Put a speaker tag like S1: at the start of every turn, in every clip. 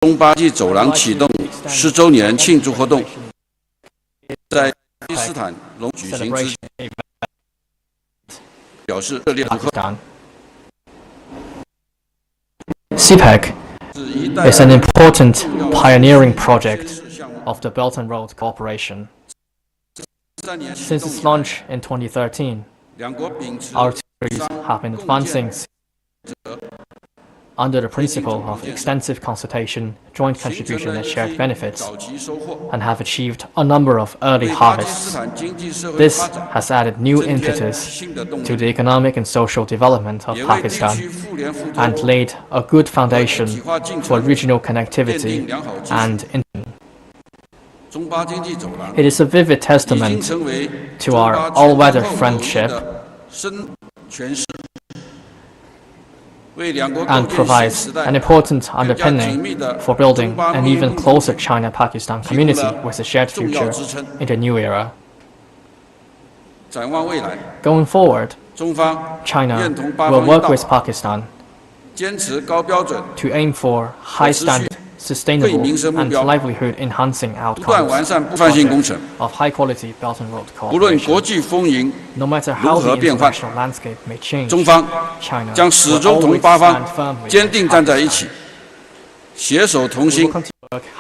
S1: 中巴经济走廊启动10周年庆祝活动在巴基斯坦举行之前，表示热烈祝贺。
S2: CPEC is an important pioneering project of the Belt and Road Cooperation. Since its launch in 2013, our countries have been advancing under the principle of extensive consultation, joint contribution and shared benefits, and have achieved a number of early harvests. This has added new impetus to the economic and social development of Pakistan and laid a good foundation for regional connectivity and it is a vivid testament to our all-weather friendship and provides an important underpinning for building an even closer China-Pakistan community with a shared future in the new era. Going forward, China will work with Pakistan to aim for high standard, sustainable and livelihood-enhancing outcomes of high-quality Belt and Road cooperation. No matter how the international landscape may change, China will always stand firmly
S1: 坚定站在一起，携手同心，砥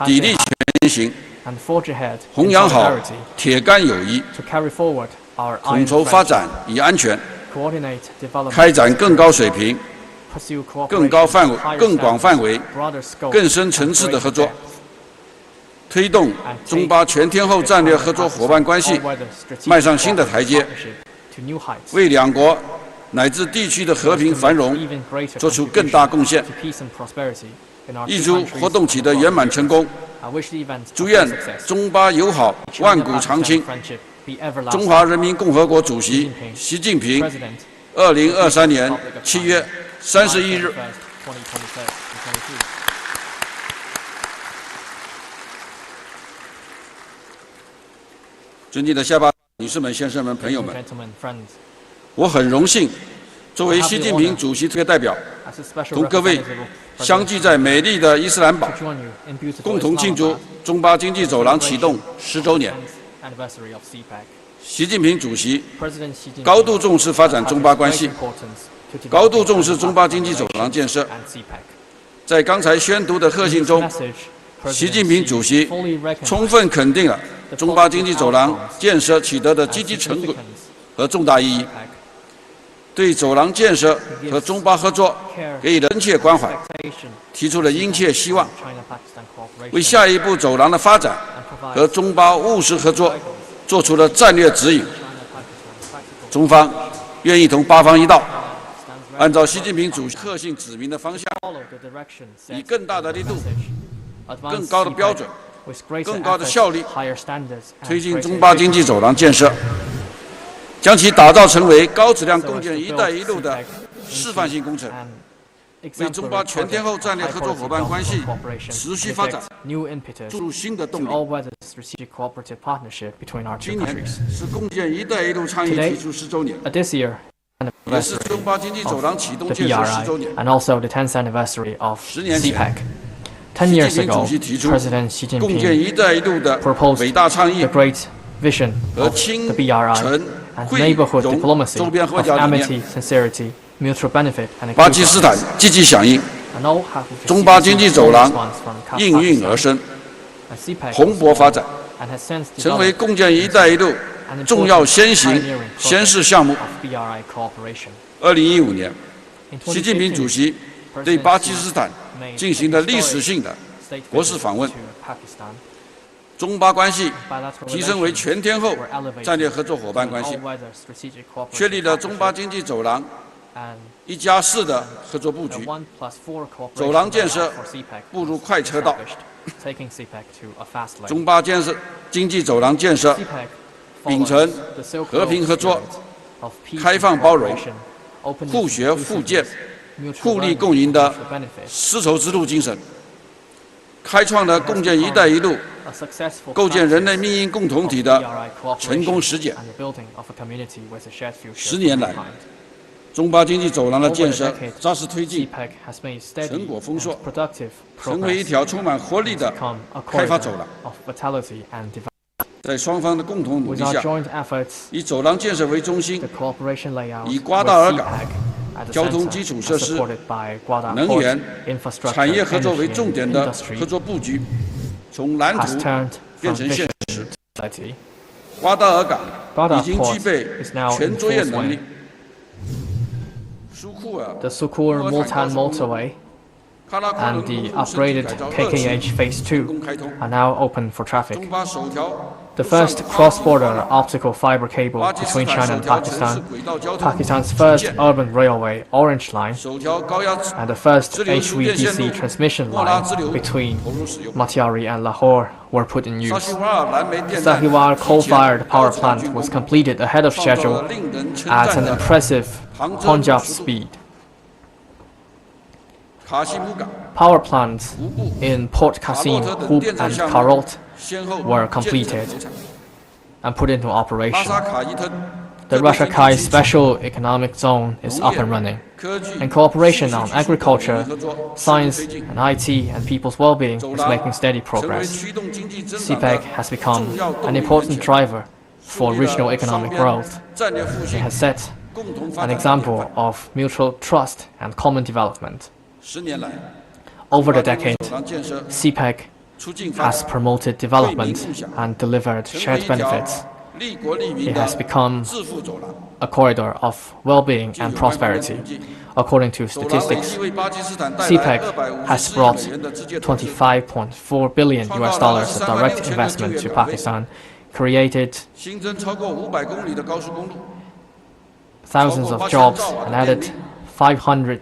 S1: 砺前行，
S2: and forge ahead
S1: 弘扬好铁杆友谊，
S2: to carry forward our
S1: 统筹发展与安全，
S2: coordinate development,
S1: 开展更高水平、
S2: pursue cooperation,
S1: 更广范围、
S2: broader scope,
S1: 更深层次的合作，推动中巴全天候战略合作伙伴关系迈上新的台阶，
S2: to new heights,
S1: 为两国乃至地区的和平繁荣
S2: even greater
S1: 做出更大贡献。
S2: to peace and prosperity in our
S1: 预
S2: two
S1: 祝
S2: countries.
S1: 活动取得圆满成功，
S2: I wish the event
S1: 祝愿
S2: of success.
S1: 中巴友好万古长青。
S2: Friendship be everlasting.
S1: 中华人民共和国主席习近平
S2: President
S1: 2023年7月31日。
S2: 2023.
S1: 尊敬的下巴女士们、先生们、朋友们，
S2: Gentlemen, friends,
S1: 我很荣幸作为习近平主席特别代表，
S2: as a special
S1: 同各位
S2: representative
S1: 相聚在美丽的伊斯兰堡，
S2: to join you in beautiful
S1: 共同庆祝
S2: Islamabad
S1: 中巴经济走廊启动10周年。
S2: 10th anniversary of CPEC.
S1: 习近平主席
S2: President Xi Jinping
S1: 高度重视发展中巴关系，
S2: importance to
S1: 高度重视中巴经济走廊建设。
S2: and CPEC.
S1: 在刚才宣读的贺信中，
S2: Message,
S1: 习
S2: President
S1: 近平
S2: Xi
S1: 主席
S2: fully recognized
S1: 充分肯定了中巴经济走廊建设取得的积极成果
S2: significance
S1: 和重大意义，
S2: CPEC
S1: 对走廊建设和中巴合作给予了深切关怀，
S2: expectation
S1: 提出了殷切希望，
S2: China-Pakistan cooperation
S1: 为下一步走廊的发展
S2: and
S1: 和
S2: provide
S1: 中巴务实合作做出了战略指引。
S2: China-Pakistan practical
S1: 中方愿意同巴方一道，
S2: stands ready
S1: 按照习近平主席贺信指明的方向，
S2: to follow the direction
S1: 以
S2: set
S1: 更大的力度、
S2: advance
S1: 更高的
S2: CPEC
S1: 标准，
S2: with greater
S1: 更高的
S2: efforts,
S1: 效率
S2: higher standards, and
S1: 推进
S2: greater
S1: 中巴经济走廊建设，将其打造成为高质量
S2: so
S1: 共
S2: as
S1: 建“
S2: to
S1: 一
S2: build
S1: 带一路”的
S2: CPEC
S1: 示范性工程，
S2: and
S1: 为中巴
S2: exemplary
S1: 全天候
S2: project
S1: 战略
S2: of
S1: 合作
S2: high-quality
S1: 伙伴关系
S2: cooperation
S1: 持续
S2: and
S1: 发展
S2: inject new impetus
S1: 注入新的
S2: to
S1: 动力。
S2: all-weather strategic cooperative partnership between our two
S1: 今年
S2: countries.
S1: 是共建“一带一路”倡议
S2: Today
S1: 提出10周年，
S2: This year,
S1: 也是
S2: anniversary
S1: 中巴经济走廊启动
S2: the
S1: 建设10周
S2: BRI
S1: 年。
S2: and also the 10th anniversary of
S1: 10年前
S2: CPEC. 10 years
S1: 习近平
S2: ago,
S1: 主席提出
S2: President Xi
S1: 共建“一
S2: Jinping
S1: 带一路”的
S2: proposed
S1: 伟大倡议
S2: the great vision
S1: 和
S2: of
S1: 亲
S2: the BRI
S1: 诚
S2: and
S1: 惠
S2: neighborhood
S1: 容
S2: diplomacy
S1: 周边
S2: of
S1: 合作理念，
S2: amity, sincerity, mutual benefit, and
S1: 巴基斯坦积极响应，
S2: and all have
S1: 中巴经济走廊
S2: response from
S1: 应运而
S2: Pakistan
S1: 生，
S2: and CPEC
S1: 蓬勃发展，
S2: and has since
S1: 成为
S2: developed
S1: 共建“一带一路”
S2: an
S1: 重要
S2: important
S1: 先行
S2: pioneering
S1: 先
S2: project
S1: 试项目。
S2: of BRI cooperation.
S1: 2015年，
S2: In
S1: 习近平主
S2: 2015,
S1: 席对巴基斯坦进行了历史性的
S2: state
S1: 国事
S2: visit
S1: 访问，
S2: to Pakistan.
S1: 中巴关系
S2: Bilateral
S1: 提升为
S2: relations
S1: 全天候
S2: were elevated
S1: 战略合作伙
S2: to
S1: 伴
S2: an
S1: 关系，
S2: all-weather strategic cooperative
S1: 确立了中巴
S2: partnership
S1: 经济走廊
S2: and
S1: 1+4的合作布
S2: a
S1: 局，
S2: 1+4 cooperation
S1: 走廊建
S2: model
S1: 设
S2: for CPEC
S1: 步入快车道，
S2: established, taking CPEC to a fast lane.
S1: 中巴经济走廊建设
S2: CPEC
S1: 秉
S2: follows
S1: 承
S2: the Silk
S1: 和平
S2: Road
S1: 合作
S2: spirit of peace
S1: 开
S2: and
S1: 放包容
S2: cooperation, openness
S1: 互
S2: and
S1: 学互鉴
S2: inclusiveness, mutual
S1: 互利
S2: learning
S1: 共赢
S2: and
S1: 的
S2: mutual benefit.
S1: 丝绸之路精神，开创了共建“一带一路”
S2: A successful
S1: 构建人类
S2: practice
S1: 命运共同体
S2: of
S1: 的
S2: BRI cooperation
S1: 成功实践。
S2: and the building of a community with a shared future
S1: 10年来
S2: behind.
S1: 中巴经济走廊的建
S2: Over
S1: 设
S2: the decade,
S1: 扎实推进，
S2: CPEC has made steady
S1: 成果丰硕，
S2: and productive
S1: 成为一
S2: progress
S1: 条充满活力的
S2: become a
S1: 开发走
S2: corridor
S1: 廊。
S2: of vitality and development.
S1: 在双方的共同努
S2: With
S1: 力
S2: our
S1: 下，
S2: joint efforts,
S1: 以走廊建设为中心
S2: the，cooperation layout
S1: 以
S2: with
S1: 瓜达尔港
S2: CPEC at the
S1: 交通
S2: center
S1: 基础
S2: and
S1: 设施、
S2: supported by Guadalajara
S1: 能
S2: Port
S1: 源、
S2: infrastructure,
S1: 产业合作
S2: energy
S1: 为重
S2: and
S1: 点的
S2: industry
S1: 合作布局，从蓝
S2: has
S1: 图
S2: turned
S1: 变
S2: from
S1: 成现
S2: vision
S1: 实。
S2: to reality.
S1: 瓜达尔港
S2: Guadalajara
S1: 已经具
S2: Port
S1: 备
S2: is now
S1: 全
S2: in
S1: 作业
S2: full
S1: 能力
S2: swing.。
S1: 苏库尔
S2: The Sukur Multan motorway
S1: 喀拉昆
S2: and
S1: 仑
S2: the
S1: 路身体
S2: upgraded
S1: 改造2
S2: KKH Phase 2
S1: 公开通，
S2: are now open for traffic.
S1: 中巴首条
S2: The first cross-border optical fiber cable between China and Pakistan, Pakistan's first urban railway Orange Line,
S1: 首条高压
S2: and the first
S1: 直流输电线
S2: HVDC
S1: 路
S2: transmission
S1: 莫拉支
S2: line
S1: 流
S2: between
S1: 投入使用。
S2: Matiari and Lahore were put in
S1: 沙
S2: use.
S1: 希瓦尔燃煤电站
S2: Sahiwal
S1: 提前
S2: coal-fired power
S1: 高产
S2: plant
S1: 竣
S2: was
S1: 工，
S2: completed ahead of
S1: 创造了
S2: schedule
S1: 令人称
S2: at
S1: 赞
S2: an
S1: 的
S2: impressive
S1: 航车
S2: Punjab
S1: 速度。
S2: speed.
S1: 卡西姆港、
S2: Power plants
S1: 吴布、
S2: in Port
S1: 卡
S2: Qasim,
S1: 洛特等
S2: Hoop
S1: 电站
S2: and
S1: 项目
S2: Karalt
S1: 先后
S2: were
S1: 建成
S2: completed
S1: 投产。
S2: and put into
S1: 拉
S2: operation.
S1: 萨卡伊特
S2: The Rashakai Special Economic Zone is up and running.
S1: 科技
S2: And cooperation
S1: 信
S2: on
S1: 息技术
S2: agriculture,
S1: 合作
S2: science,
S1: 推进
S2: and IT and people's well-being
S1: 走
S2: is
S1: 廊
S2: making steady
S1: 成为
S2: progress.
S1: 驱动经济增长的
S2: CPEC has become
S1: 重要
S2: an
S1: 动力源
S2: important
S1: 泉
S2: driver
S1: 树
S2: for
S1: 立了
S2: regional
S1: 双
S2: economic
S1: 边
S2: growth.
S1: 战略复
S2: It
S1: 兴
S2: has set
S1: 共同发
S2: an
S1: 展的典
S2: example
S1: 范。
S2: of mutual trust and common development.
S1: 10年来，
S2: Over the
S1: 中巴经济
S2: decade,
S1: 走廊建设
S2: CPEC
S1: 促进发
S2: has
S1: 展，
S2: promoted development and delivered
S1: 成为
S2: shared
S1: 一条
S2: benefits.
S1: 利国利民
S2: It
S1: 的
S2: has become
S1: 致富走廊。
S2: a corridor of well-being
S1: 据
S2: and
S1: 有关方面
S2: prosperity.
S1: 统计，
S2: According to
S1: 走廊累
S2: statistics,
S1: 计为巴基斯坦带来
S2: CPEC
S1: 254
S2: has
S1: 亿
S2: brought
S1: 美元的直接投资，
S2: $25.4 billion US dollars of direct investment to Pakistan, created
S1: 新增超过500公里的高速公路，
S2: thousands of jobs, and added 500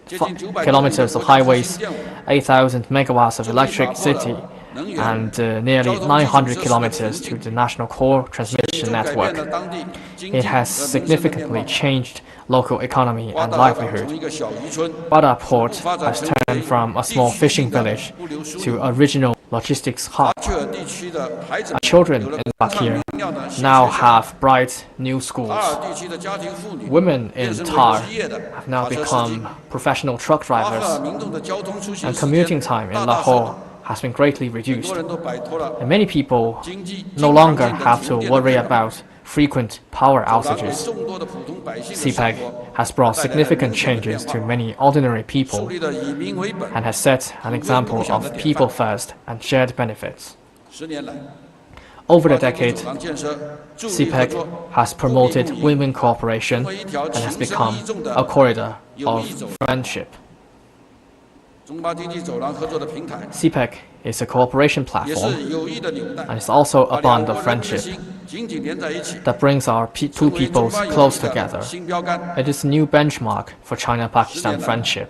S2: kilometers of highways, 8,000 megawatts of electricity, and nearly 900 kilometers to the national core
S1: 就
S2: transmission
S1: 改变
S2: network.
S1: 了当地经
S2: It
S1: 济
S2: has
S1: 和民生的面
S2: significantly
S1: 貌。
S2: changed local economy
S1: 瓜
S2: and
S1: 达尔港从
S2: livelihood.
S1: 一个小渔村
S2: Bada Port
S1: 发展
S2: has
S1: 成
S2: turned
S1: 为
S2: from a
S1: 地
S2: small
S1: 区
S2: fishing
S1: 性的
S2: village
S1: 物流枢
S2: to
S1: 纽。
S2: a regional logistics hub.
S1: 巴切尔地区的孩子们
S2: Children
S1: 有了
S2: in
S1: 更上
S2: Bakir
S1: 明亮的新
S2: now
S1: 学校。
S2: have bright new
S1: 塔
S2: schools.
S1: 尔地区的家庭妇女
S2: Women
S1: 变
S2: in
S1: 成为
S2: Tar
S1: 职业的
S2: have now
S1: 卡车司机
S2: become。professional truck
S1: 巴赫尔
S2: drivers,
S1: 民众的交通出行
S2: and
S1: 时
S2: commuting
S1: 间
S2: time in
S1: 大大缩
S2: Lahore
S1: 短，
S2: has been greatly
S1: 很
S2: reduced.
S1: 多人都摆脱了
S2: And many people
S1: 经济
S2: no
S1: 经常
S2: longer
S1: 性的
S2: have
S1: 停
S2: to
S1: 电的
S2: worry
S1: 困扰。
S2: about frequent power
S1: 走廊给
S2: outages.
S1: 众多的普通百姓的生
S2: CPEC
S1: 活
S2: has brought
S1: 带来了
S2: significant
S1: 明显的变
S2: changes to
S1: 化，
S2: many ordinary
S1: 树
S2: people
S1: 立了以民为本。
S2: and has set an example of people first and shared benefits.
S1: 10年来，
S2: Over the
S1: 巴经济
S2: decade,
S1: 走廊建设助力合
S2: CPEC
S1: 作，
S2: has promoted women cooperation
S1: 成为一条
S2: and has
S1: 情深
S2: become
S1: 意重
S2: a
S1: 的
S2: corridor
S1: 友
S2: of
S1: 谊走廊。
S2: friendship.
S1: 中巴经济走廊合作的平台，
S2: CPEC is a cooperation
S1: 也
S2: platform
S1: 是友谊的纽带，
S2: and is also a
S1: 把两
S2: bond
S1: 国
S2: of
S1: 人民的
S2: friendship
S1: 心紧紧连在一起，
S2: that brings our two
S1: 成为中
S2: peoples
S1: 巴友
S2: close
S1: 谊的
S2: together.
S1: 新标杆。
S2: It is a new benchmark for China-Pakistan friendship.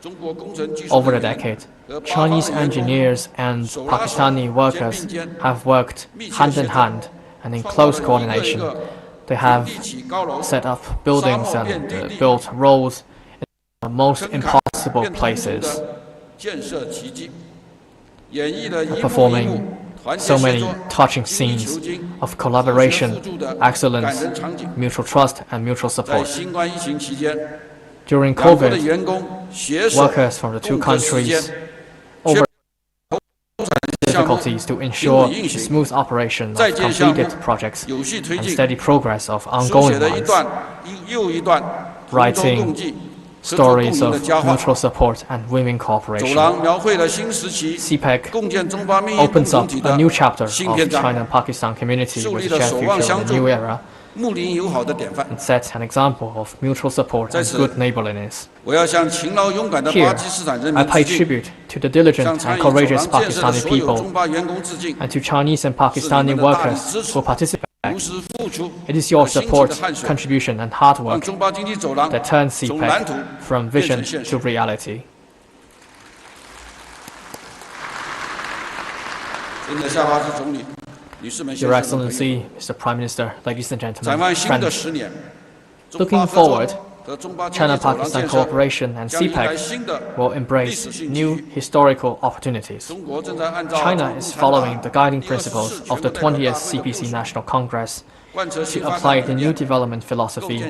S1: 中国工程技术
S2: Over the
S1: 人员
S2: decade,
S1: 和巴方的
S2: Chinese
S1: 员工
S2: engineers and
S1: 手拉手
S2: Pakistani workers
S1: 肩并肩
S2: have worked
S1: 密切
S2: hand
S1: 协
S2: in
S1: 作
S2: hand and in
S1: 创造
S2: close
S1: 了一个一
S2: coordination.
S1: 个
S2: They have
S1: 立起高楼，
S2: set up buildings
S1: 沙漠遍
S2: and
S1: 地地
S2: built roads in the most
S1: 撑开
S2: impossible
S1: 变通途
S2: places,
S1: 的建设奇迹，演绎了一幕一幕
S2: performing
S1: 团结
S2: so
S1: 协
S2: many
S1: 作、
S2: touching
S1: 精益
S2: scenes
S1: 求精、
S2: of
S1: 互
S2: collaboration,
S1: 助的
S2: excellence,
S1: 感人场景。
S2: mutual trust, and mutual
S1: 在
S2: support.
S1: 新冠疫情期间，
S2: During
S1: 两国的
S2: COVID,
S1: 员工携手
S2: workers from the two
S1: 共克时艰
S2: countries，over
S1: 项目
S2: difficulties to ensure
S1: 运
S2: the
S1: 行
S2: smooth operation
S1: 在
S2: of
S1: 建项目
S2: completed projects
S1: 有序推
S2: and
S1: 进，
S2: steady progress of
S1: 书
S2: ongoing
S1: 写了一
S2: ones,
S1: 段又一段同舟
S2: Writing
S1: 共济、合作共
S2: stories
S1: 赢的
S2: of
S1: 佳话。
S2: mutual support and women
S1: 走
S2: cooperation.
S1: 廊描绘了新时期
S2: CPEC
S1: 共建中巴命运共
S2: opens
S1: 同
S2: up
S1: 体
S2: a
S1: 的
S2: new chapter
S1: 新
S2: of
S1: 篇章，
S2: China-Pakistan community
S1: 树
S2: with
S1: 立
S2: a
S1: 了
S2: shared
S1: 守望
S2: future
S1: 相
S2: in a
S1: 助
S2: new era,
S1: 睦邻友好的典范。
S2: and sets an example of mutual support
S1: 在
S2: and
S1: 此
S2: good neighborliness.
S1: 我要向勤劳勇敢的
S2: Here,
S1: 巴基斯坦人
S2: I
S1: 民
S2: pay
S1: 致敬，
S2: tribute to the diligent
S1: 向参
S2: and
S1: 与走
S2: courageous
S1: 廊建设的
S2: Pakistani
S1: 所有
S2: people
S1: 中巴员工致敬，
S2: and to Chinese and Pakistani
S1: 是你们的大力
S2: workers
S1: 支持
S2: who participate.
S1: 无私付出
S2: It is your
S1: 和辛勤
S2: support,
S1: 的汗水，
S2: contribution, and hard
S1: 让
S2: work
S1: 中巴经济走廊
S2: that turns
S1: 从蓝图
S2: CPEC from
S1: 变
S2: vision
S1: 成现
S2: to
S1: 实。
S2: reality.
S1: 现在夏巴兹总理、女士们、先
S2: Your
S1: 生们，朋友
S2: Excellency, Mr. Prime Minister, ladies and
S1: 展
S2: gentlemen,
S1: 望新的
S2: friends,
S1: 10年，中巴
S2: looking
S1: 合作
S2: forward China-Pakistan cooperation and CPEC will embrace new historical opportunities. China is following the guiding principles of the 20th CPC National Congress to apply the new development philosophy,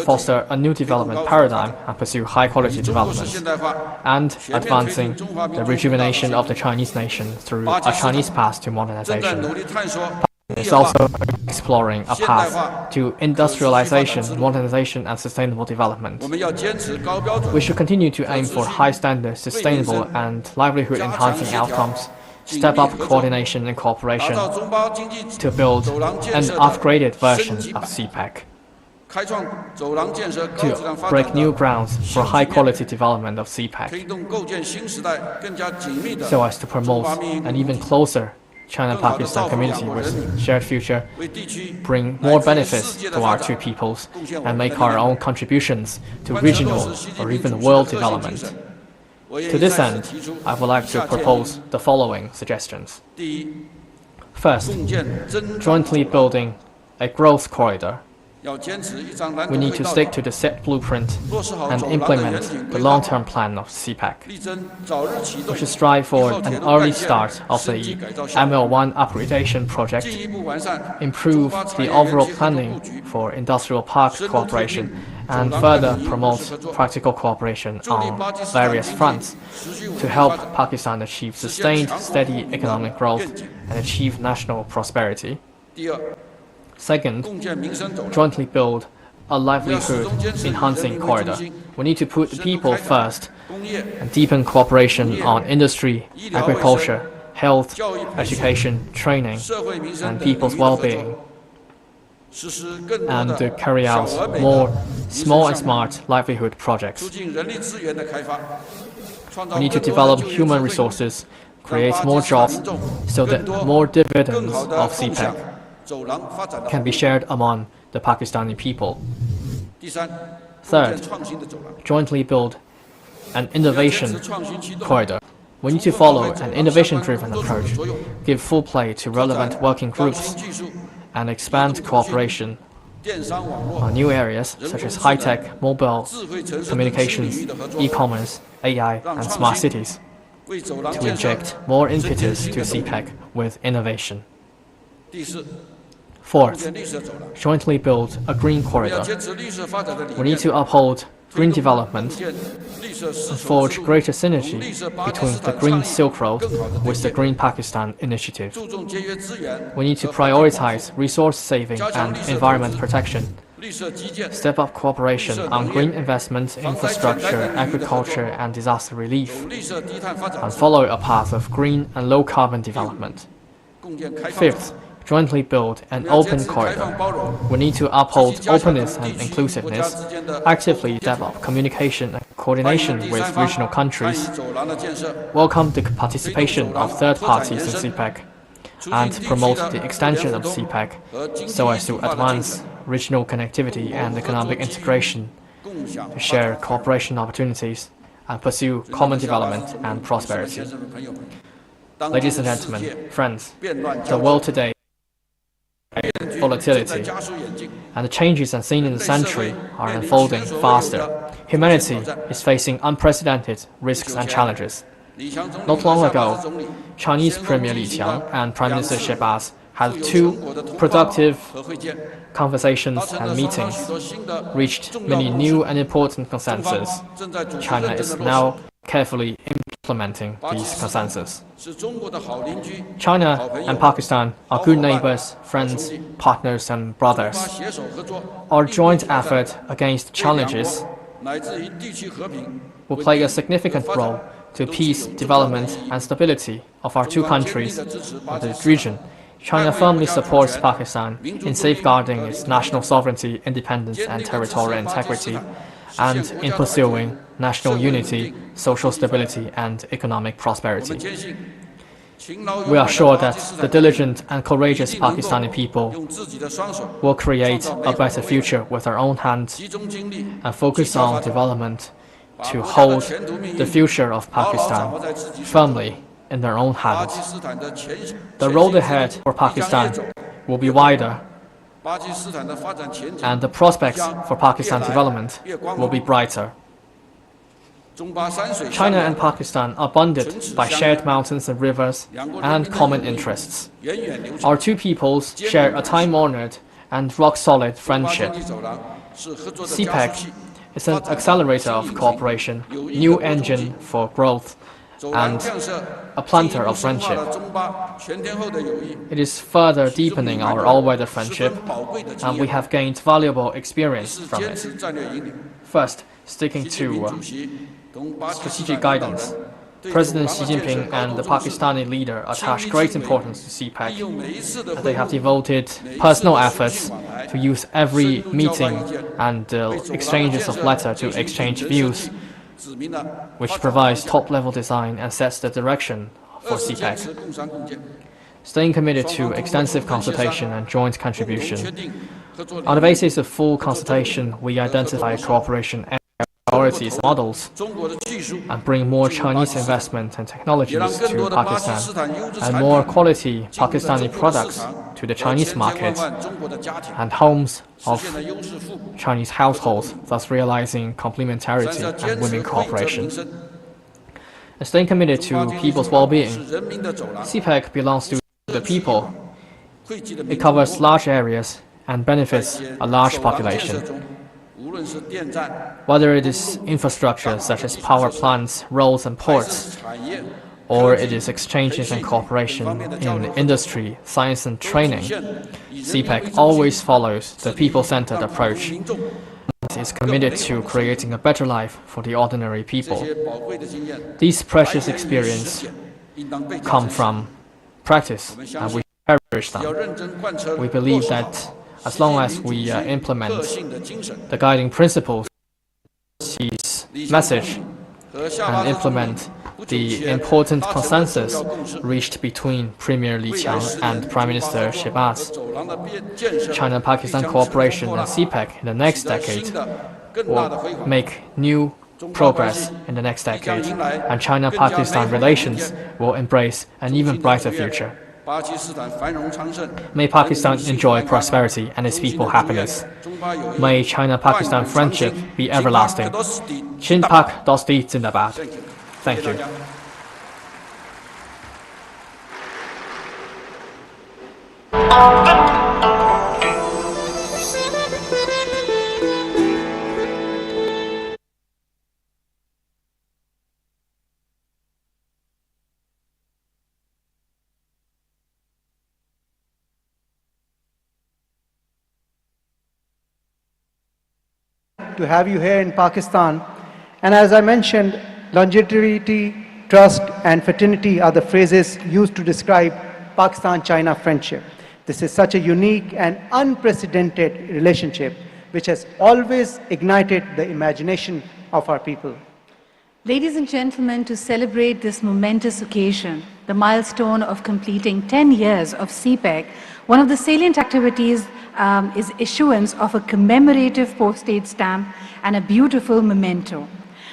S2: foster a new development paradigm, and pursue high-quality development, and advancing the rejuvenation of the Chinese nation through a Chinese path to modernization. Is also exploring a path to industrialization, modernization, and sustainable development. We should continue to aim for high-standard, sustainable, and livelihood-enhancing outcomes, step up coordination and cooperation to build an upgraded version of CPEC, to break new grounds for high-quality development of CPEC, so as to promote an even closer China-Pakistan community with shared future, bring more benefits to our two peoples, and make our own contributions to regional or even world development. To this end, I would like to propose the following suggestions. First, jointly building a growth corridor. We need to stick to the set blueprint and implement the long-term plan of CPEC. We should strive for an early start of the ML1 upgradation project, improve the overall planning for industrial park cooperation, and further promote practical cooperation on various fronts to help Pakistan achieve sustained, steady economic growth and achieve national prosperity. Second, jointly build a livelihood-enhancing corridor. We need to put the people first and deepen cooperation on industry, agriculture, health, education, training, and people's well-being, and to carry out more small and smart livelihood projects. We need to develop human resources, create more jobs, so that more dividends of CPEC can be shared among the Pakistani people. Third, jointly build an innovation corridor. We need to follow an innovation-driven approach, give full play to relevant working groups, and expand cooperation on new areas such as high-tech, mobile communications, e-commerce, AI, and smart cities, to inject more impetus to CPEC with innovation. Fourth, jointly build a green corridor. We need to uphold green development and forge greater synergy between the Green Silk Road with the Green Pakistan initiative. We need to prioritize resource saving and environment protection, step up cooperation on green investment, infrastructure, agriculture, and disaster relief, and follow a path of green and low-carbon development. Fifth, jointly build an open corridor. We need to uphold openness and inclusiveness, actively step up communication and coordination with regional countries, welcome the participation of third parties in CPEC, and promote the extension of CPEC so as to advance regional connectivity and economic integration, to share cooperation opportunities, and pursue common development and prosperity. Ladies and gentlemen, friends, the world today volatility, and the changes unseen in the century are unfolding faster. Humanity is facing unprecedented risks and challenges. Not long ago, Chinese Premier Li Qiang and Prime Minister Shehbaz had two productive conversations and meetings, reached many new and important consensus. China is now carefully implementing these consensus. China and Pakistan are good neighbors, friends, partners, and brothers. Our joint effort against challenges will play a significant role to peace, development, and stability of our two countries and the region. China firmly supports Pakistan in safeguarding its national sovereignty, independence, and territorial integrity, and in pursuing national unity, social stability, and economic prosperity. We are sure that the diligent and courageous Pakistani people will create a better future with their own hands and focus on development to hold the future of Pakistan firmly in their own hands. The road ahead for Pakistan will be wider, and the prospects for Pakistan's development will be brighter. China and Pakistan are bonded by shared mountains and rivers and common interests. Our two peoples share a time-honored and rock-solid friendship. CPEC is an accelerator of cooperation, new engine for growth, and a planter of friendship. It is further deepening our all-weather friendship, and we have gained valuable experience from it. First, sticking to strategic guidance. President Xi Jinping and the Pakistani leader attach great importance to CPEC, and they have devoted personal efforts to use every meeting and exchanges of letters to exchange views, which provides top-level design and sets the direction for CPEC. Staying committed to extensive consultation and joint contribution. On the basis of full consultation, we identify cooperation priorities and models and bring more Chinese investment and technologies to Pakistan and more quality Pakistani products to the Chinese market and homes of Chinese households, thus realizing complementarity and winning cooperation. And staying committed to people's well-being. CPEC belongs to the people. It covers large areas and benefits a large population. Whether it is infrastructure such as power plants, roads and ports, or it is exchanges and cooperation in industry, science and training, CPEC always follows the people-centered approach and is committed to creating a better life for the ordinary people. These precious experiences come from practice, and we cherish them. We believe that as long as we implement the guiding principles, his message, and implement the important consensus reached between Premier Li Qiang and Prime Minister Shehbaz, China-Pakistan cooperation and CPEC in the next decade will make new progress in the next decade, and China-Pakistan relations will embrace an even brighter future. May Pakistan enjoy prosperity and its people happiness. May China-Pakistan friendship be everlasting. Chin Pak Dosti Zindabad. Thank you.
S3: To have you here in Pakistan. And as I mentioned, longevity, trust, and fraternity are the phrases used to describe Pakistan-China friendship. This is such a unique and unprecedented relationship which has always ignited the imagination of our people.
S4: Ladies and gentlemen, to celebrate this momentous occasion, the milestone of completing 10 years of CPEC, one of the salient activities is issuance of a commemorative postage stamp and a beautiful memento.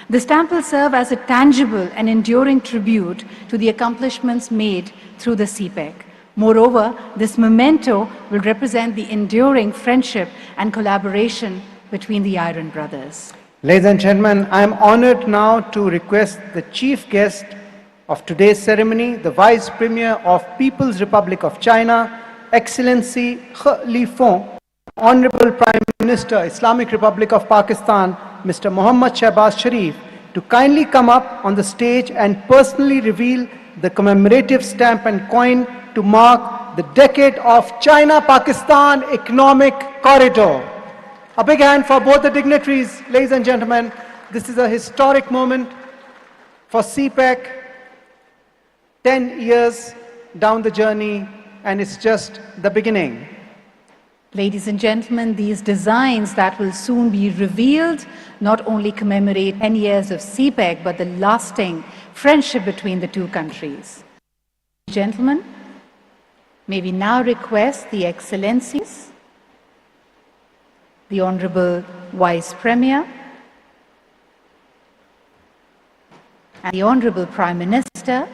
S4: The stamp will serve as a tangible and enduring tribute to the accomplishments made through the CPEC. Moreover, this memento will represent the enduring friendship and collaboration between the Iron Brothers.
S3: Ladies and gentlemen, I am honored now to request the chief guest of today's ceremony, the Vice Premier of People's Republic of China, Excellency He Lifeng, Honorable Prime Minister, Islamic Republic of Pakistan, Mr. Mohammad Shehbaz Sharif, to kindly come up on the stage and personally reveal the commemorative stamp and coin to mark the decade of China-Pakistan Economic Corridor. A big hand for both the dignitaries, ladies and gentlemen. This is a historic moment for CPEC, 10 years down the journey, and it's just the beginning.
S4: Ladies and gentlemen, these designs that will soon be revealed not only commemorate 10 years of CPEC, but the lasting friendship between the two countries. Gentlemen, may we now request the Excellencies, the Honorable Vice Premier, and the Honorable Prime Minister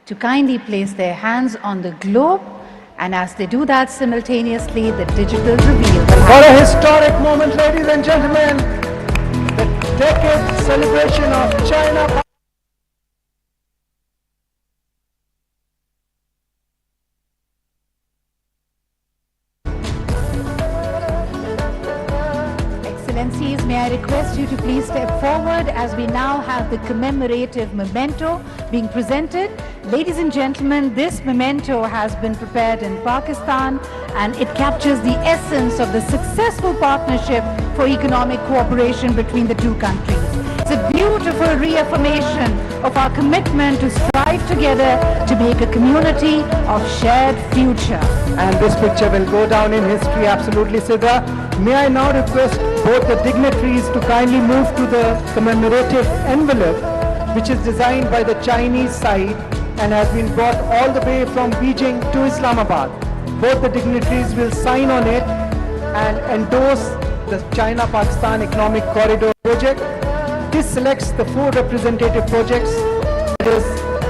S4: to kindly place their hands on the globe And as they do that simultaneously, the digital reveal will
S3: For
S4: happen.
S3: a historic moment, ladies and gentlemen, the decade celebration of China.
S4: Excellencies, may I request you to please step forward as we now have the commemorative memento being presented. Ladies and gentlemen, this memento has been prepared in Pakistan and it captures the essence of the successful partnership for economic cooperation between the two countries. It's a beautiful reaffirmation of our commitment to strive together to make a community of shared future.
S3: And this picture will go down in history, absolutely, Sidra. May I now request both the dignitaries to kindly move to the commemorative envelope, which is designed by the Chinese side and has been brought all the way from Beijing to Islamabad. Both the dignitaries will sign on it and endorse the China-Pakistan Economic Corridor project. This selects the 4 representative projects. It is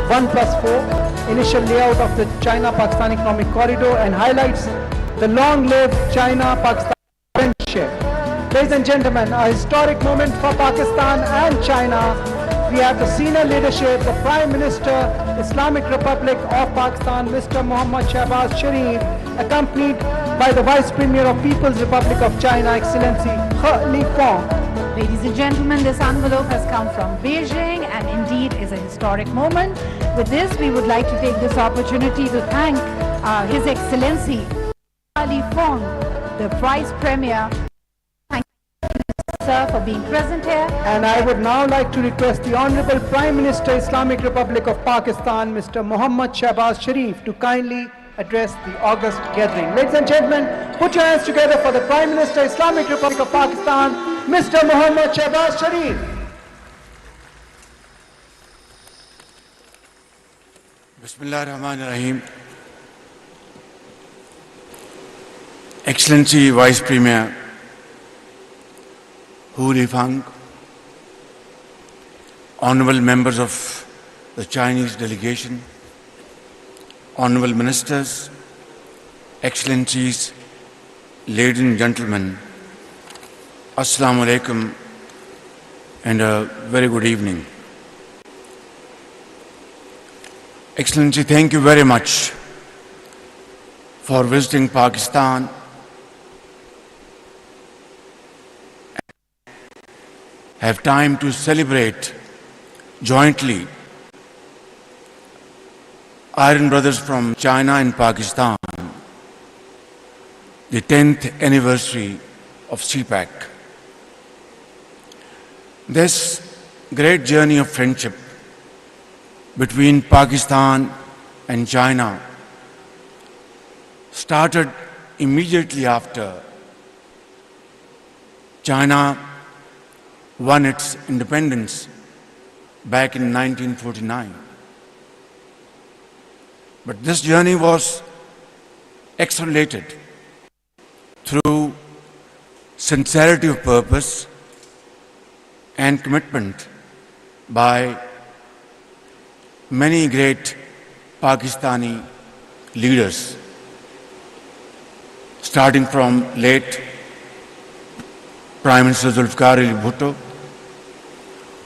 S3: 1+4, initial layout of the China-Pakistan Economic Corridor, and highlights the long-lived China-Pakistan friendship. Ladies and gentlemen, a historic moment for Pakistan and China. We have the senior leadership, the Prime Minister, Islamic Republic of Pakistan, Mr. Mohammad Shahbaz Sharif, accompanied by the Vice Premier of People's Republic of China, Excellency He Fong.
S4: Ladies and gentlemen, this envelope has come from Beijing and indeed is a historic moment. With this, we would like to take this opportunity to thank His Excellency He Fong, the Vice Premier. Thank you, sir, for being present here.
S3: And I would now like to request the Honorable Prime Minister, Islamic Republic of Pakistan, Mr. Mohammad Shahbaz Sharif, to kindly address the august gathering. Ladies and gentlemen, put your hands together for the Prime Minister, Islamic Republic of Pakistan, Mr. Mohammad Shahbaz Sharif.
S1: Bismillah ar-Rahman ar-Rahim. Excellency Vice Premier He Fong, honorable members of the Chinese delegation, honorable ministers, excellencies, ladies and gentlemen, Assalamu alaikum and a very good evening. Excellency, thank you very much for visiting Pakistan have time to celebrate jointly Iron Brothers from China and Pakistan, the 10th anniversary of CPEC. This great journey of friendship between Pakistan and China started immediately after China won its independence back in 1949. But this journey was accelerated through sincerity of purpose and commitment by many great Pakistani leaders, starting from late Prime Minister Zulfikar Ali Bhutto,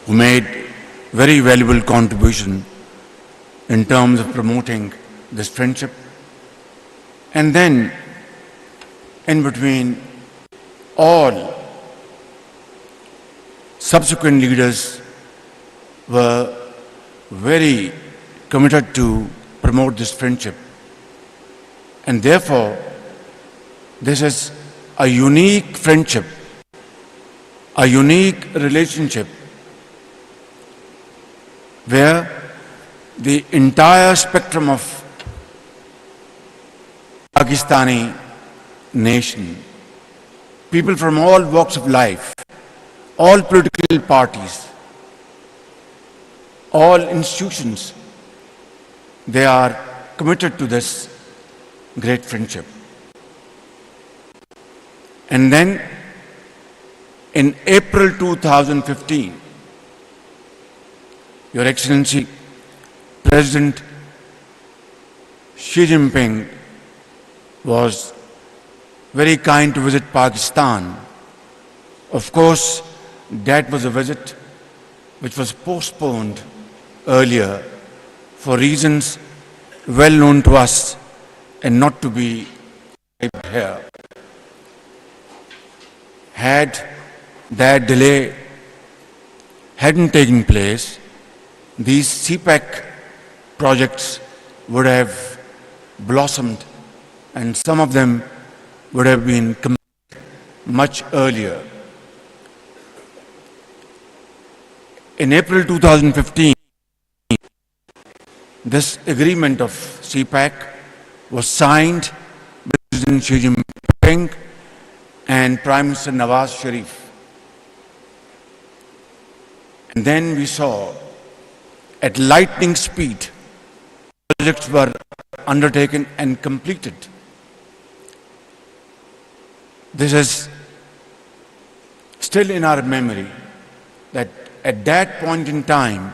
S1: who made very valuable contribution in terms of promoting this friendship. And then, in between, all subsequent leaders were very committed to promote this friendship. And therefore, this is a unique friendship, a unique relationship where the entire spectrum of Pakistani nation, people from all walks of life, all political parties, all institutions, they are committed to this great friendship. And then in April 2015, Your Excellency President Xi Jinping
S5: was very kind to visit Pakistan. Of course, that was a visit which was postponed earlier for reasons well known to us and not to be here. Had that delay hadn't taken place, these CPEC projects would have blossomed and some of them would have been completed much earlier. In April 2015, this agreement of CPEC was signed by President Xi Jinping and Prime Minister Nawaz Sharif. And then we saw at lightning speed projects were undertaken and completed. This is still in our memory that at that point in time,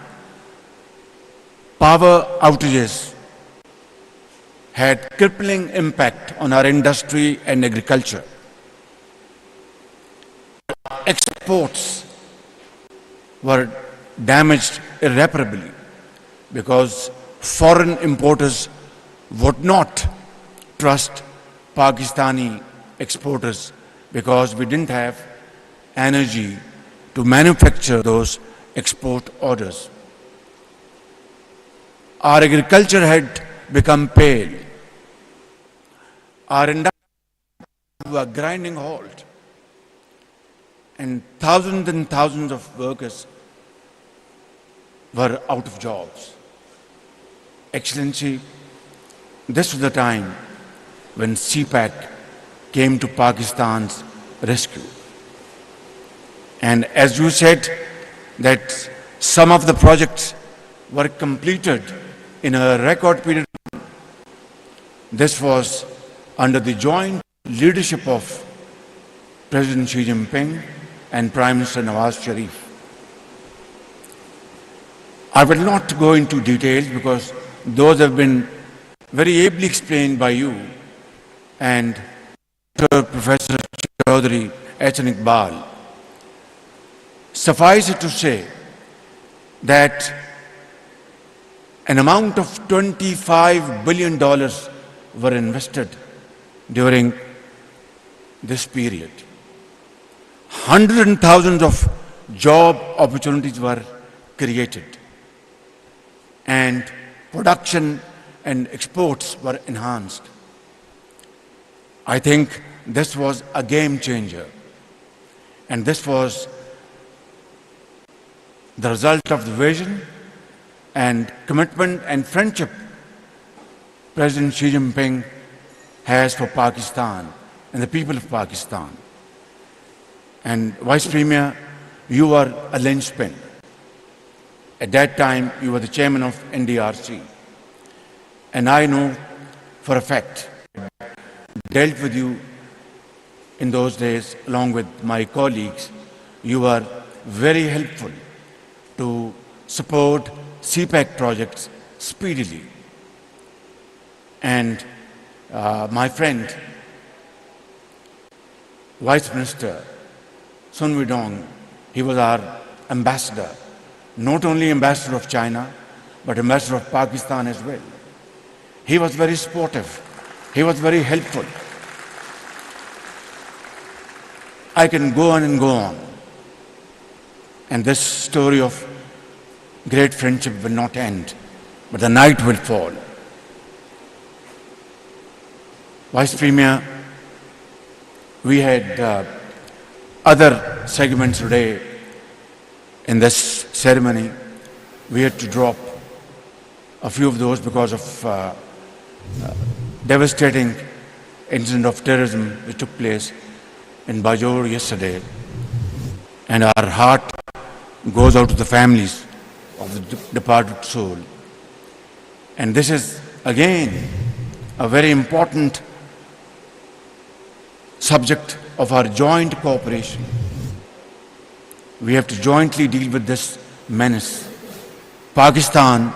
S5: power outages had crippling impact on our industry and agriculture. Exports were damaged irreparably because foreign importers would not trust Pakistani exporters because we didn't have energy to manufacture those export orders. Our agriculture had become pale. Our industry came to a grinding halt. And thousands of workers were out of jobs. Excellency, this was the time when CPEC came to Pakistan's rescue. And as you said, that some of the projects were completed in a record period. This was under the joint leadership of President Xi Jinping and Prime Minister Nawaz Sharif. I will not go into details because those have been very ably explained by you and Professor Chaudhry H. N. Iqbal. Suffice it to say that an amount of $25 billion were invested during this period. Hundreds and thousands of job opportunities were created, and production and exports were enhanced. I think this was a game changer, and this was the result of the vision and commitment and friendship President Xi Jinping has for Pakistan and the people of Pakistan. And Vice Premier, you were a linchpin. At that time, you were the chairman of NDRC. And I know for a fact, dealt with you in those days along with my colleagues. You were very helpful to support CPEC projects speedily. And my friend, Vice Minister Sun Weidong, he was our ambassador, not only ambassador of China, but ambassador of Pakistan as well. He was very supportive. He was very helpful. I can go on and go on. And this story of great friendship will not end, but the night will fall. Vice Premier, we had other segments today in this ceremony. We had to drop a few of those because of devastating incident of terrorism which took place in Bajor yesterday. And our heart goes out to the families of the departed soul. And this is again a very important subject of our joint cooperation. We have to jointly deal with this menace. Pakistan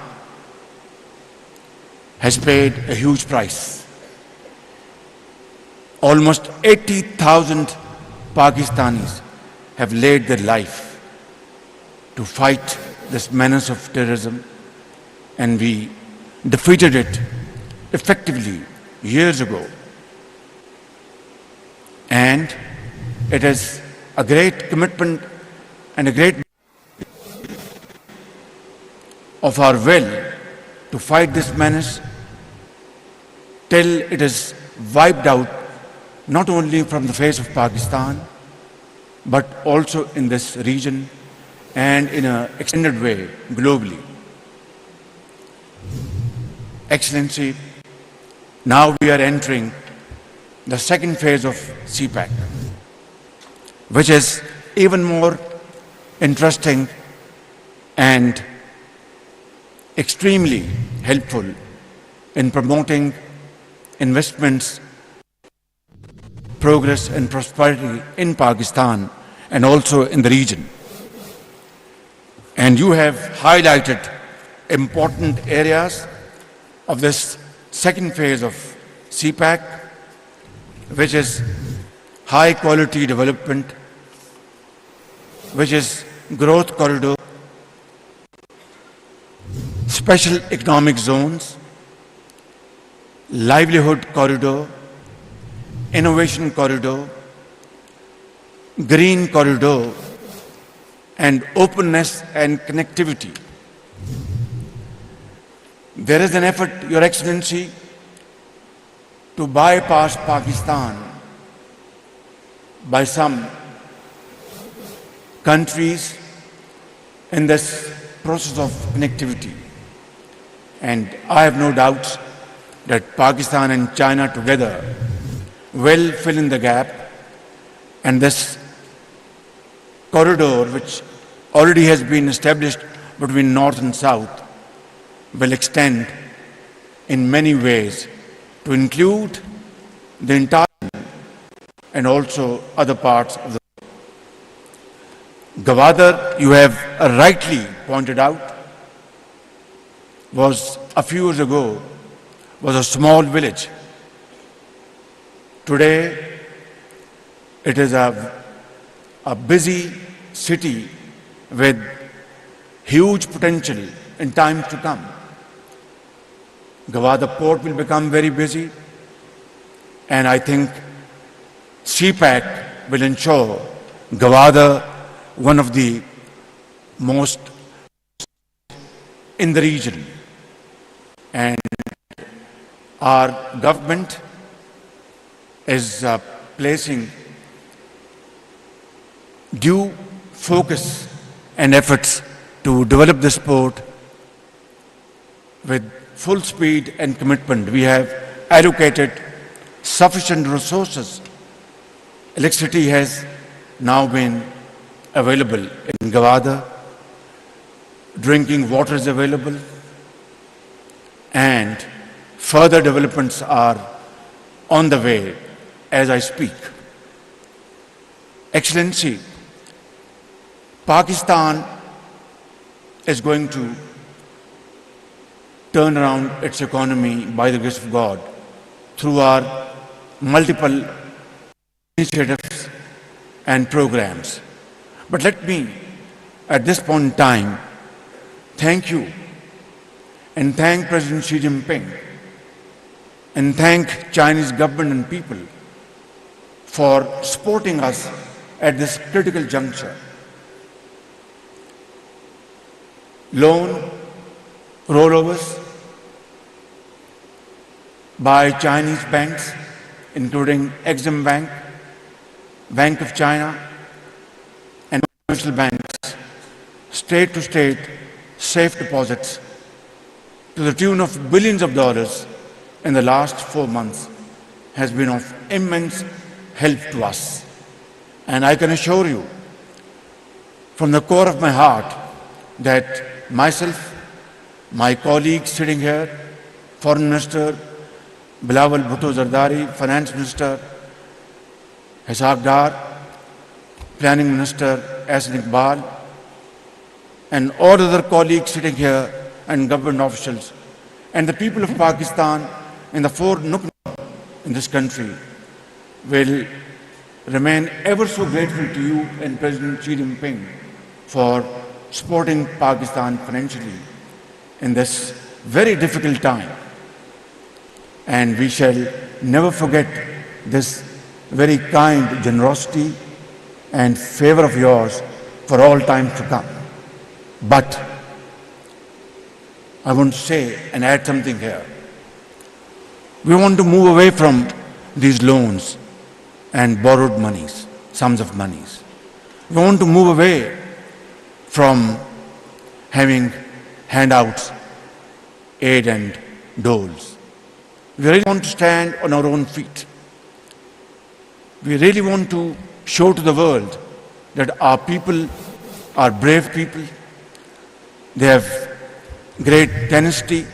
S5: has paid a huge price. almost 80,000 Pakistanis have laid their life to fight this menace of terrorism, and we defeated it effectively years ago. And it is a great commitment and a great of our will to fight this menace till it is wiped out, not only from the face of Pakistan, but also in this region and in an extended way globally. Excellency, now we are entering the second phase of CPAC, which is even more interesting and extremely helpful in promoting investments, progress and prosperity in Pakistan and also in the region. And you have highlighted important areas of this second phase of CPAC, which is high quality development, which is growth corridor, special economic zones, livelihood corridor, innovation corridor, green corridor, and openness and connectivity. There is an effort, Your Excellency, to bypass Pakistan by some countries in this process of connectivity. And I have no doubts that Pakistan and China together will fill in the gap, and this corridor, which already has been established between North and South, will extend in many ways to include the entire and also other parts of the world. Gwadar, you have rightly pointed out, was a few years ago was a small village. Today, it is a busy city with huge potential in times to come. Gwadar port will become very busy, and I think CPAC will ensure Gwadar one of the most in the region. And our government is placing due focus and efforts to develop this port with full speed and commitment. We have allocated sufficient resources. Electricity has now been available in Gwadar. Drinking water is available, and further developments are on the way as I speak. Excellency, Pakistan is going to turn around its economy by the grace of God through our multiple initiatives and programs. But let me, at this point in time, thank you and thank President Xi Jinping and thank Chinese government and people for supporting us at this critical juncture. Loan rollovers by Chinese banks, including Exim Bank, Bank of China, and commercial banks, state to state safe deposits to the tune of billions of dollars in the last 4 months has been of immense help to us. And I can assure you from the core of my heart that myself, my colleagues sitting here, Foreign Minister Bilawal Bhutto Zardari, Finance Minister Ishaq Dar, Planning Minister Ahsan Iqbal, and all other colleagues sitting here and government officials, and the people of Pakistan in the four nooks in this country, will remain ever so grateful to you and President Xi Jinping for supporting Pakistan financially in this very difficult time. And we shall never forget this very kind generosity and favor of yours for all time to come. But I want to say and add something here. We want to move away from these loans and borrowed monies, sums of monies. We want to move away from having handouts, aid and doles. We really want to stand on our own feet. We really want to show to the world that our people are brave people. They have great tenacity,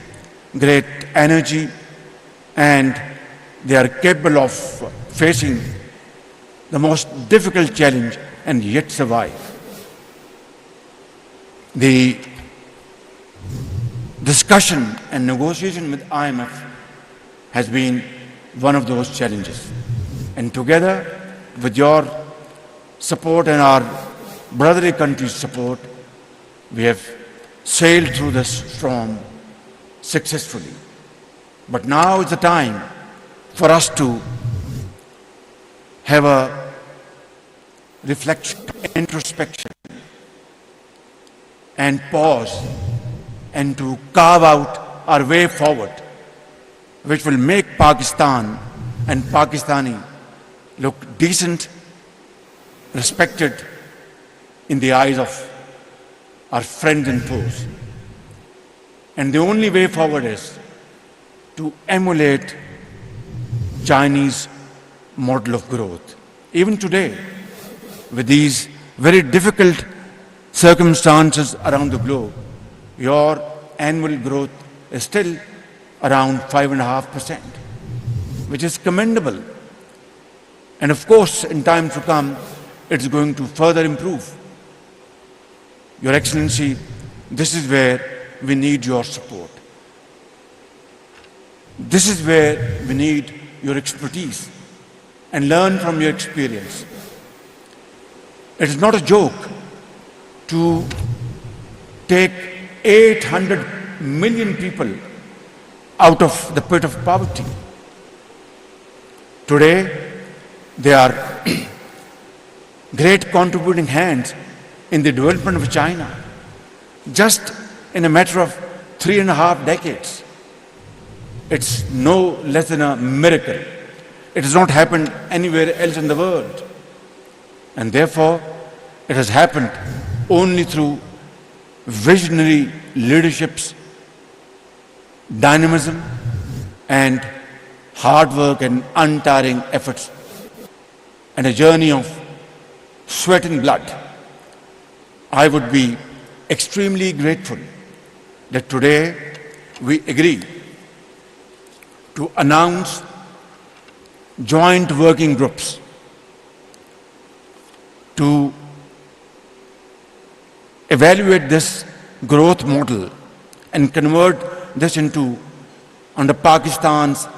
S5: great energy, and they are capable of facing the most difficult challenge and yet survive. The discussion and negotiation with IMF has been one of those challenges. And together with your support and our brotherly country's support, we have sailed through this storm successfully. But now is the time for us to have a reflection, introspection, and pause, and to carve out our way forward, which will make Pakistan and Pakistani look decent, respected in the eyes of our friends and foes. And the only way forward is to emulate Chinese model of growth. Even today, with these very difficult circumstances around the globe, your annual growth is still around 5.5%, which is commendable. And of course, in times to come, it's going to further improve. Your Excellency, this is where we need your support. This is where we need your expertise and learn from your experience. It is not a joke to take 800 million people out of the pit of poverty. Today, they are great contributing hands in the development of China, just in a matter of 3.5 decades. It's no less than a miracle. It has not happened anywhere else in the world. And therefore, it has happened only through visionary leadership's dynamism and hard work and untiring efforts, and a journey of sweat and blood. I would be extremely grateful that today we agree to announce joint working groups to evaluate this growth model and convert this into, under Pakistan's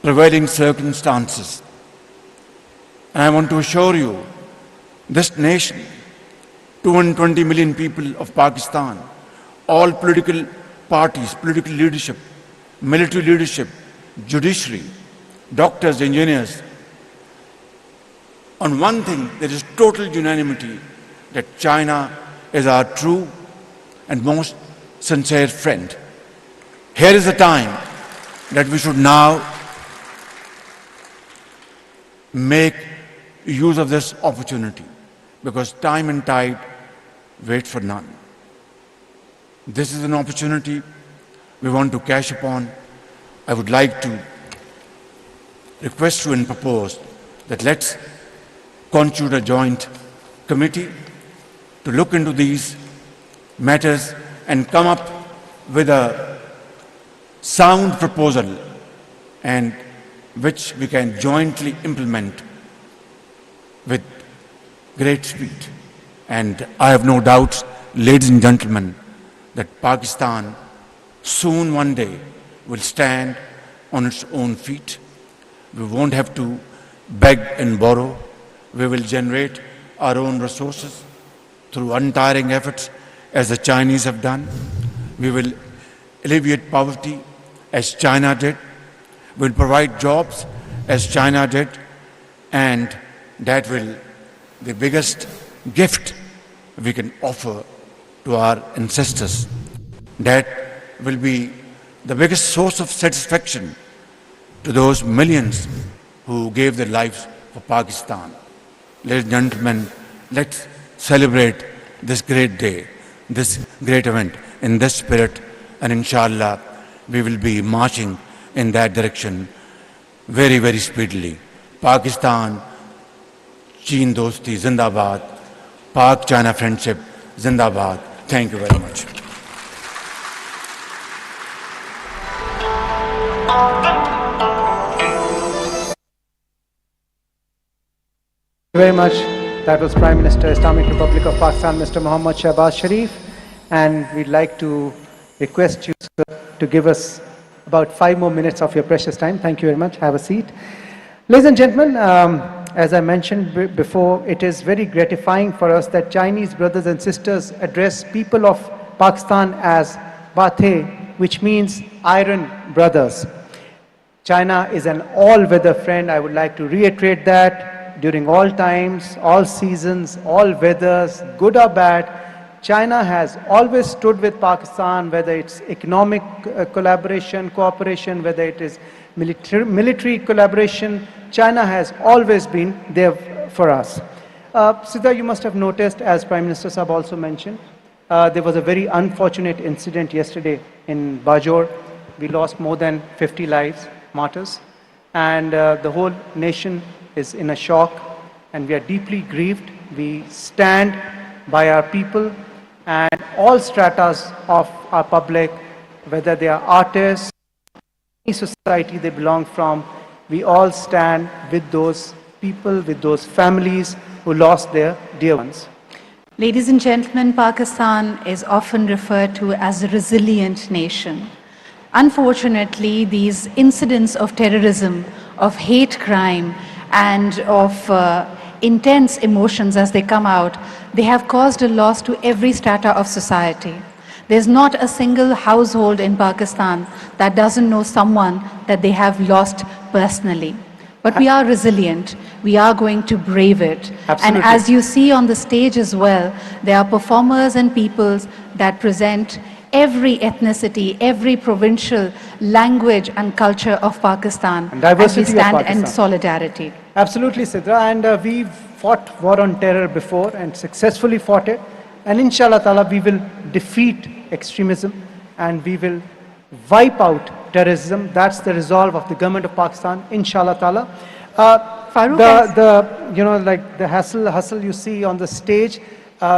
S5: prevailing circumstances. And I want to assure you, this nation, 220 million people of Pakistan, all political parties, political leadership, military leadership, judiciary, doctors, engineers, on one thing there is total unanimity, that China is our true and most sincere friend. Here is the time that we should now make use of this opportunity, because time and tide wait for none. This is an opportunity we want to cash upon. I would like to request you and propose that let's constitute a joint committee to look into these matters and come up with a sound proposal, and which we can jointly implement with great speed. And I have no doubts, ladies and gentlemen, that Pakistan soon one day will stand on its own feet. We won't have to beg and borrow. We will generate our own resources through untiring efforts as the Chinese have done. We will alleviate poverty as China did. We will provide jobs as China did. And that will be the biggest gift we can offer to our ancestors. That will be the biggest source of satisfaction to those millions who gave their lives for Pakistan. Ladies and gentlemen, let's celebrate this great day, this great event in this spirit, and inshallah we will be marching in that direction very, very speedily. Pakistan, China Dosti, Zindabad, Pak-China friendship, Zindabad. Thank you very much.
S3: Very much. That was Prime Minister, Islamic Republic of Pakistan, Mr. Muhammad Shahbaz Sharif. And we'd like to request you, sir, to give us about 5 more minutes of your precious time. Thank you very much. Have a seat. Ladies and gentlemen, as I mentioned before, it is very gratifying for us that Chinese brothers and sisters address people of Pakistan as Bathe, which means iron brothers. China is an all-weather friend. I would like to reiterate that. During all times, all seasons, all weathers, good or bad, China has always stood with Pakistan, whether it's economic collaboration, cooperation, whether it is military collaboration. China has always been there for us. Siddha, you must have noticed, as Prime Minister Sahab also mentioned, there was a very unfortunate incident yesterday in Bajor. We lost more than 50 lives, martyrs, and the whole nation is in a shock, and we are deeply grieved. We stand by our people and all stratas of our public, whether they are artists, any society they belong from, we all stand with those people, with those families who lost their dear ones.
S4: Ladies and gentlemen, Pakistan is often referred to as a resilient nation. Unfortunately, these incidents of terrorism, of hate crime, and of intense emotions as they come out, they have caused a loss to every strata of society. There's not a single household in Pakistan that doesn't know someone that they have lost personally. But we are resilient. We are going to brave it.
S3: Absolutely.
S4: And as you see on the stage as well, there are performers and peoples that present every ethnicity, every provincial language and culture of Pakistan.
S3: And diversity
S4: we stand
S3: of Pakistan.
S4: in solidarity.
S3: Absolutely, Sidra. And we've fought war on terror before and successfully fought it. And inshallah ta'ala, we will defeat extremism and we will wipe out terrorism. That's the resolve of the government of Pakistan, inshallah ta'ala. The hustle you see on the stage,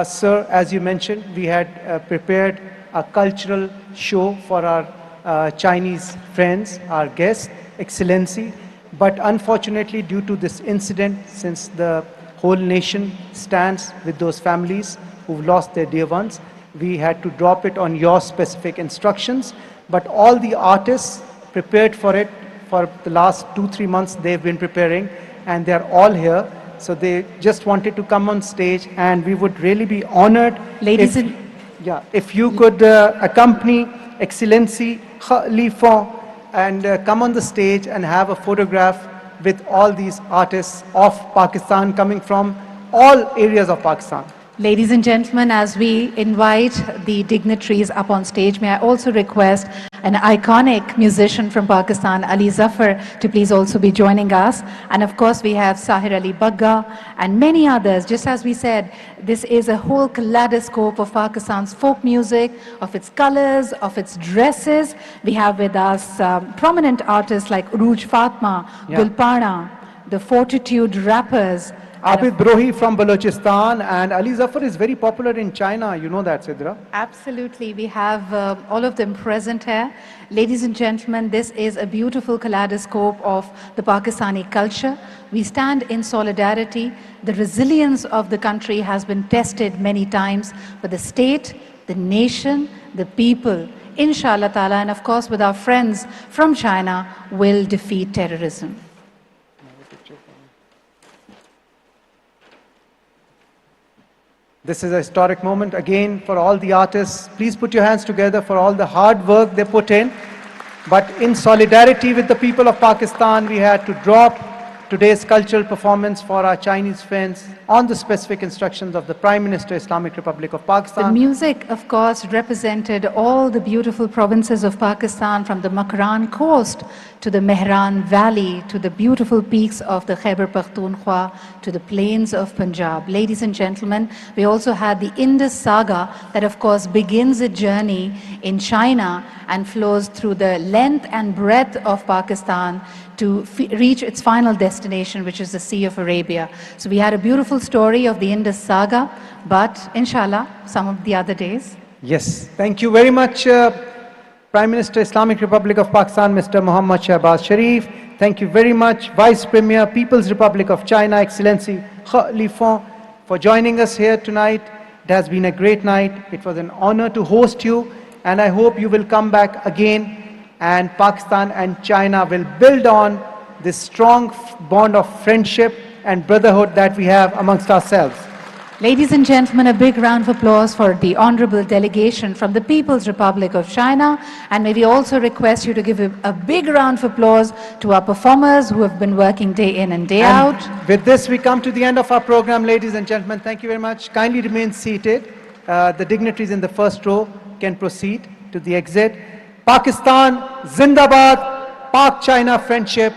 S3: sir, as you mentioned, we had prepared a cultural show for our Chinese friends, our guests, Excellency. But unfortunately, due to this incident, since the whole nation stands with those families who've lost their dear ones, we had to drop it on your specific instructions. But all the artists prepared for it for the last 2-3 months. They've been preparing and they're all here. So they just wanted to come on stage, and we would really be honored if you could accompany Excellency Li Fong and come on the stage and have a photograph with all these artists of Pakistan coming from all areas of Pakistan.
S4: Ladies and gentlemen, as we invite the dignitaries up on stage, may I also request an iconic musician from Pakistan, Ali Zafar, to please also be joining us. And of course, we have Sahir Ali Bagga and many others. Just as we said, this is a whole kaleidoscope of Pakistan's folk music, of its colors, of its dresses. We have with us prominent artists like Uruj Fatma, Gulpana, the Fortitude rappers,
S3: Abid Brohi from Balochistan, and Ali Zafar is very popular in China. You know that, Sidra?
S4: Absolutely. We have all of them present here. Ladies and gentlemen, this is a beautiful kaleidoscope of the Pakistani culture. We stand in solidarity. The resilience of the country has been tested many times, but the state, the nation, the people, inshallah ta'ala, and of course with our friends from China, will defeat terrorism.
S3: This is a historic moment again for all the artists. Please put your hands together for all the hard work they put in. But in solidarity with the people of Pakistan, we had to drop today's cultural performance for our Chinese friends on the specific instructions of the Prime Minister, Islamic Republic of Pakistan.
S4: The music, of course, represented all the beautiful provinces of Pakistan, from the Makran coast to the Mehran Valley, to the beautiful peaks of the Khyber Pakhtunkhwa, to the plains of Punjab. Ladies and gentlemen, we also had the Indus Saga that, of course, begins a journey in China and flows through the length and breadth of Pakistan to reach its final destination, which is the Sea of Arabia. So we had a beautiful story of the Indus Saga, but inshallah, some of the other days.
S3: Yes, thank you very much, Prime Minister, Islamic Republic of Pakistan, Mr. Muhammad Shahbaz Sharif. Thank you very much, Vice Premier, People's Republic of China, Excellency He Lifeng, for joining us here tonight. It has been a great night. It was an honor to host you, and I hope you will come back again, and Pakistan and China will build on this strong bond of friendship and brotherhood that we have amongst ourselves.
S4: Ladies and gentlemen, a big round of applause for the honorable delegation from the People's Republic of China. And may we also request you to give a big round of applause to our performers who have been working day in and day out.
S3: With this, we come to the end of our program, ladies and gentlemen. Thank you very much. Kindly remain seated. The dignitaries in the first row can proceed to the exit. Pakistan, Zindabad, Pak-China friendship.